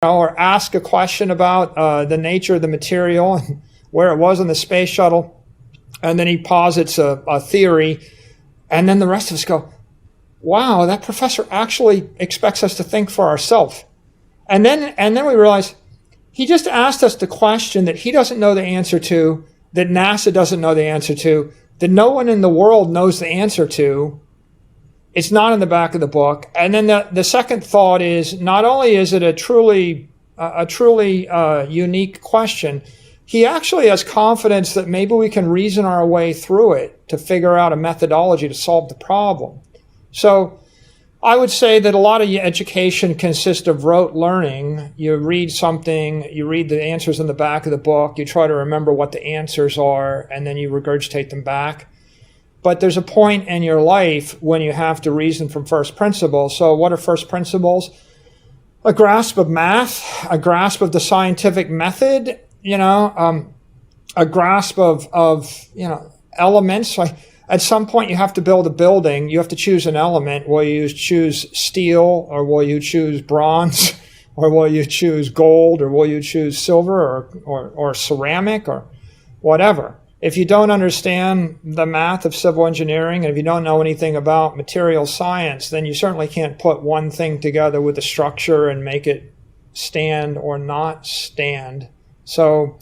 or ask a question about the nature of the material and where it was on the space shuttle, and then he posits a theory, and then the rest of us go, wow, that professor actually expects us to think for ourselves. And then we realize he just asked us the question that he doesn't know the answer to, that NASA doesn't know the answer to, that no one in the world knows the answer to. It's not in the back of the book. And then the second thought is, not only is it a truly unique question, he actually has confidence that maybe we can reason our way through it to figure out a methodology to solve the problem. So I would say that a lot of education consists of rote learning. You read something, you read the answers in the back of the book, you try to remember what the answers are, and then you regurgitate them back. But there's a point in your life when you have to reason from first principles. So what are first principles? A grasp of math, a grasp of the scientific method, a grasp of elements. Like at some point you have to build a building. You have to choose an element. Will you choose steel, or will you choose bronze, or will you choose gold, or will you choose silver, or ceramic, or whatever? If you don't understand the math of civil engineering, and if you don't know anything about material science, then you certainly can't put one thing together with a structure and make it stand or not stand. So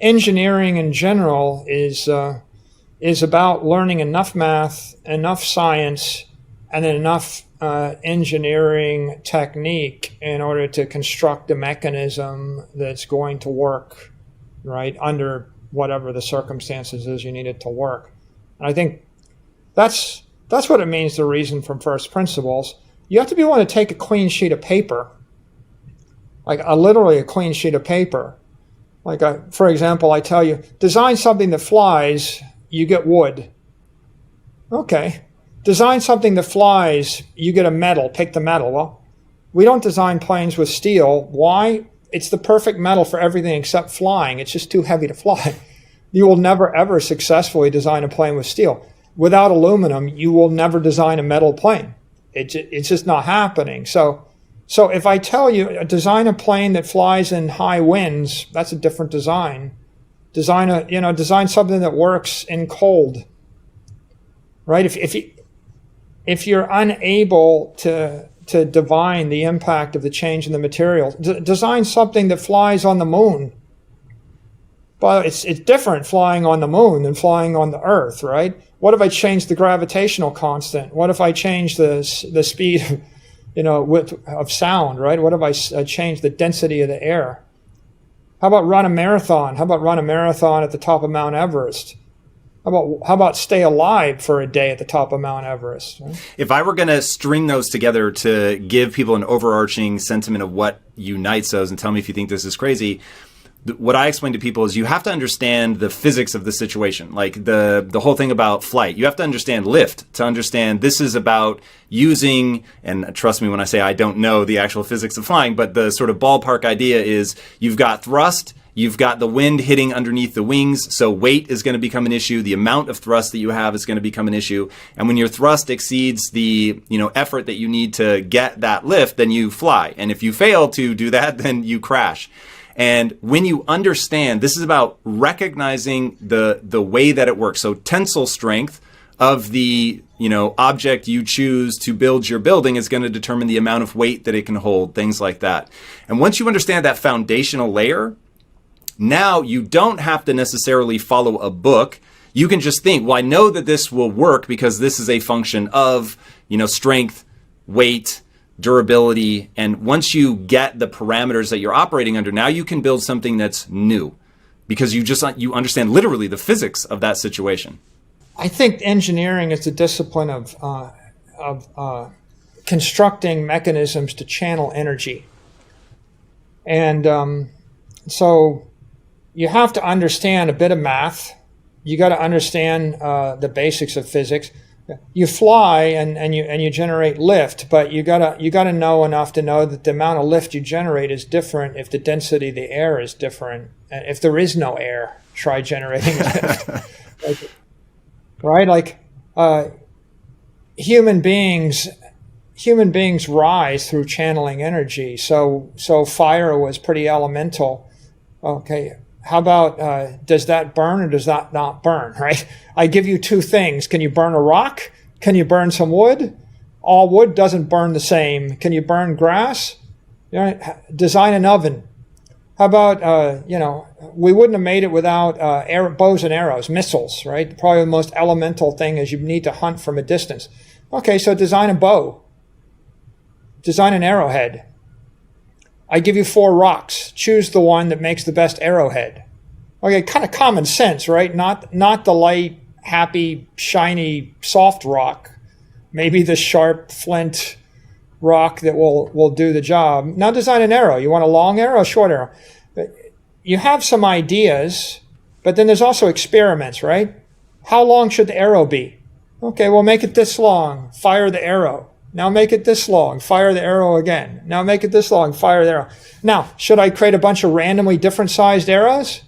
engineering in general is about learning enough math, enough science, and then enough engineering technique in order to construct a mechanism that's going to work, right, under whatever the circumstances is you need it to work. And I think that's what it means to reason from first principles. You have to be willing to take a clean sheet of paper, literally a clean sheet of paper. For example, I tell you, design something that flies, you get wood. Okay. Design something that flies, you get a metal, pick the metal. Well, we don't design planes with steel. Why? It's the perfect metal for everything except flying. It's just too heavy to fly. You will never, ever successfully design a plane with steel. Without aluminum, you will never design a metal plane. It's just not happening. So if I tell you, design a plane that flies in high winds, that's a different design. Design something that works in cold, right? If you're unable to divine the impact of the change in the material, design something that flies on the moon. But it's different flying on the moon than flying on the Earth, right? What if I change the gravitational constant? What if I change the speed, of sound, right? What if I change the density of the air? How about run a marathon? How about run a marathon at the top of Mount Everest? How about stay alive for a day at the top of Mount Everest? Right? If I were going to string those together to give people an overarching sentiment of what unites those, and tell me if you think this is crazy, what I explain to people is you have to understand the physics of the situation, like the whole thing about flight. You have to understand lift to understand this is about using, and trust me when I say I don't know the actual physics of flying, but the sort of ballpark idea is you've got thrust, you've got the wind hitting underneath the wings, so weight is going to become an issue. The amount of thrust that you have is going to become an issue. And when your thrust exceeds the effort that you need to get that lift, then you fly. And if you fail to do that, then you crash. And when you understand, this is about recognizing the way that it works. So tensile strength of the object you choose to build your building is going to determine the amount of weight that it can hold, things like that. And once you understand that foundational layer, now you don't have to necessarily follow a book. You can just think, well, I know that this will work because this is a function of, strength, weight, durability. And once you get the parameters that you're operating under, now you can build something that's new because you understand literally the physics of that situation. I think engineering is the discipline of constructing mechanisms to channel energy. And so you have to understand a bit of math. You got to understand the basics of physics. You fly and you generate lift, but you gotta know enough to know that the amount of lift you generate is different if the density of the air is different. And if there is no air, try generating lift. Right? Human beings human beings rise through channeling energy. So fire was pretty elemental. Okay, how about does that burn or does that not burn, right? I give you two things. Can you burn a rock? Can you burn some wood? All wood doesn't burn the same. Can you burn grass? Design an oven. How about, we wouldn't have made it without bows and arrows, missiles, right? Probably the most elemental thing is you need to hunt from a distance. Okay, so design a bow. Design an arrowhead. I give you 4 rocks. Choose the one that makes the best arrowhead. Okay, kind of common sense, right? Not the light, happy, shiny, soft rock. Maybe the sharp flint rock that will do the job. Now design an arrow. You want a long arrow, a short arrow? You have some ideas, but then there's also experiments, right? How long should the arrow be? Okay, well, make it this long. Fire the arrow. Now make it this long. Fire the arrow again. Now make it this long. Fire the arrow. Now, should I create a bunch of randomly different sized arrows?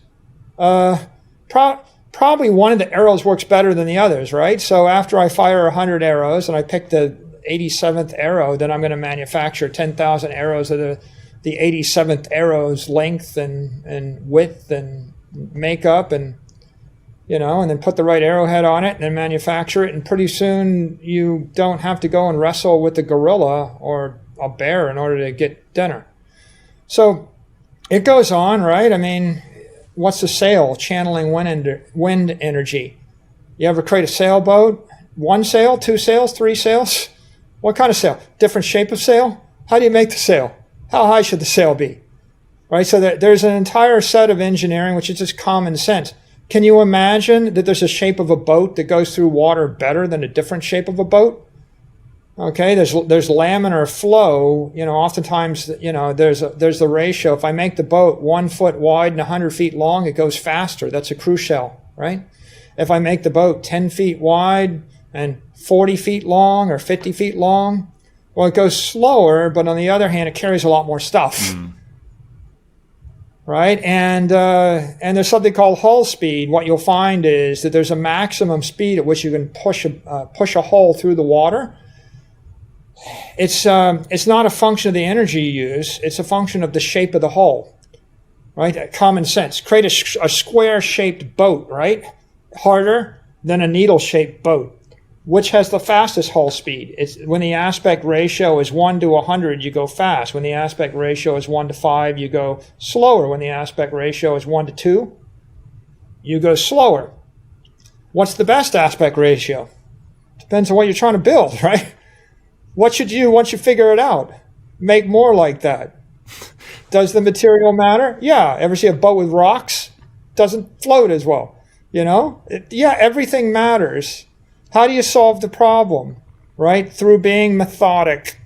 Probably one of the arrows works better than the others, right? So after I fire 100 arrows and I pick the 87th arrow, then I'm going to manufacture 10,000 arrows of the 87th arrow's length and width and makeup and then put the right arrowhead on it and then manufacture it. And pretty soon you don't have to go and wrestle with the gorilla or a bear in order to get dinner. So it goes on, right? I mean, what's the sail? Channeling wind energy. You ever create a sailboat? 1 sail, 2 sails, 3 sails? What kind of sail? Different shape of sail? How do you make the sail? How high should the sail be? Right? So there's an entire set of engineering, which is just common sense. Can you imagine that there's a shape of a boat that goes through water better than a different shape of a boat? Okay, there's laminar flow. Oftentimes, there's the ratio. If I make the boat 1 foot wide and 100 feet long, it goes faster. That's a cruise shell, right? If I make the boat 10 feet wide and 40 feet long or 50 feet long, well, it goes slower, but on the other hand, it carries a lot more stuff. Right? And there's something called hull speed. What you'll find is that there's a maximum speed at which you can push a hull through the water. It's not a function of the energy you use. It's a function of the shape of the hull. Right? Common sense. Create a square-shaped boat, right? Harder than a needle-shaped boat. Which has the fastest hull speed? It's when the aspect ratio is 1 to 100, you go fast. When the aspect ratio is 1 to 5, you go slower. When the aspect ratio is 1 to 2, you go slower. What's the best aspect ratio? Depends on what you're trying to build, right? What should you, once you figure it out, make more like that? Does the material matter? Yeah. Ever see a boat with rocks? Doesn't float as well. Everything matters. How do you solve the problem? Right? Through being methodic.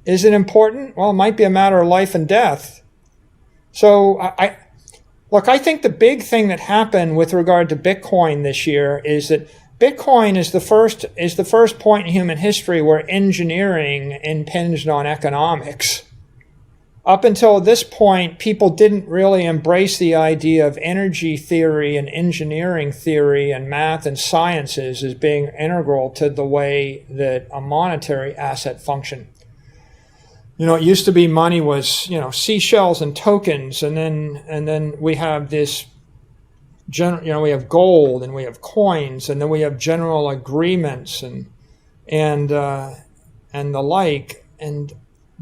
Is it important? Well, it might be a matter of life and death. So I think the big thing that happened with regard to Bitcoin this year is that Bitcoin is the first point in human history where engineering impinged on economics. Up until this point, people didn't really embrace the idea of energy theory and engineering theory and math and sciences as being integral to the way that a monetary asset functioned. It used to be money was, seashells and tokens, and then we have this, we have gold and we have coins, and then we have general agreements and the like. And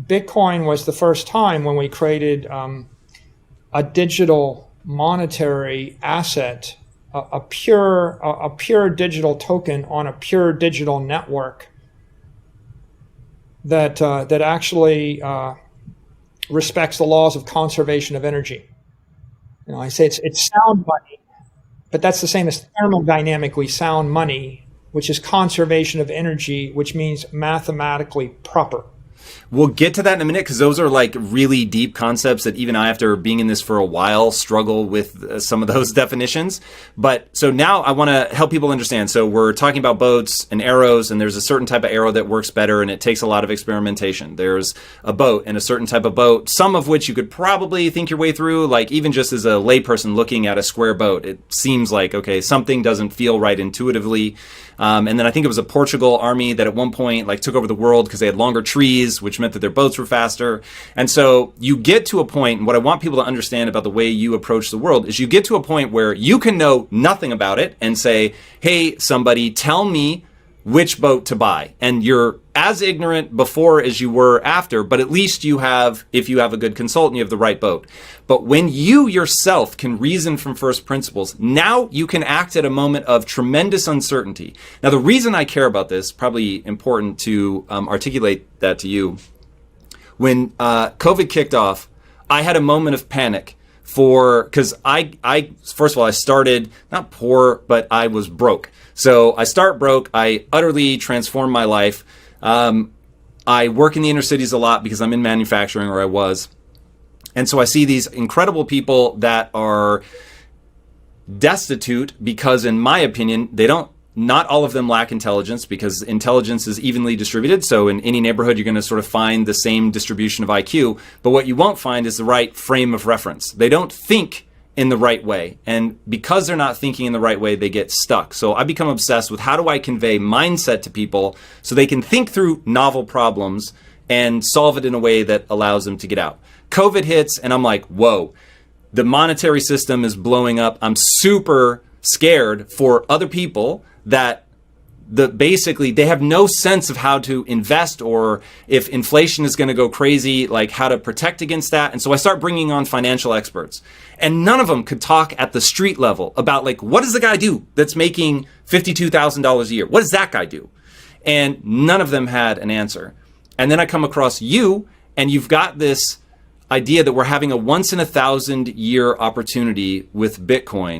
Bitcoin was the first time when we created a digital monetary asset, a pure digital token on a pure digital network that actually respects the laws of conservation of energy. I say it's sound money, but that's the same as thermodynamically sound money, which is conservation of energy, which means mathematically proper. We'll get to that in a minute because those are like really deep concepts that even I, after being in this for a while, struggle with some of those definitions. But so now I want to help people understand. So we're talking about boats and arrows, and there's a certain type of arrow that works better, and it takes a lot of experimentation. There's a boat and a certain type of boat, some of which you could probably think your way through, like even just as a layperson looking at a square boat, it seems like, okay, something doesn't feel right intuitively. And then I think it was a Portugal army that at one point like took over the world because they had longer trees, which meant that their boats were faster. And so you get to a point, and what I want people to understand about the way you approach the world is you get to a point where you can know nothing about it and say, hey, somebody, tell me which boat to buy. And you're as ignorant before as you were after, but at least you have, if you have a good consultant, you have the right boat. But when you yourself can reason from first principles, now you can act at a moment of tremendous uncertainty. Now, the reason I care about this, probably important to articulate that to you. When COVID kicked off, I had a moment of panic because I first of all, I started not poor, but I was broke. So I start broke. I utterly transformed my life. I work in the inner cities a lot because I'm in manufacturing, or I was. And so I see these incredible people that are destitute because, in my opinion, not all of them lack intelligence, because intelligence is evenly distributed. So in any neighborhood, you're going to sort of find the same distribution of IQ. But what you won't find is the right frame of reference. They don't think in the right way. And because they're not thinking in the right way, they get stuck. So I become obsessed with how do I convey mindset to people so they can think through novel problems and solve it in a way that allows them to get out. COVID hits and I'm like, whoa, the monetary system is blowing up. I'm super scared for other people that basically they have no sense of how to invest, or if inflation is going to go crazy, like how to protect against that. And so I start bringing on financial experts, and none of them could talk at the street level about like, what does the guy do that's making $52,000 a year? What does that guy do? And none of them had an answer. And then I come across you, and you've got this idea that we're having a once in 1,000 year opportunity with Bitcoin.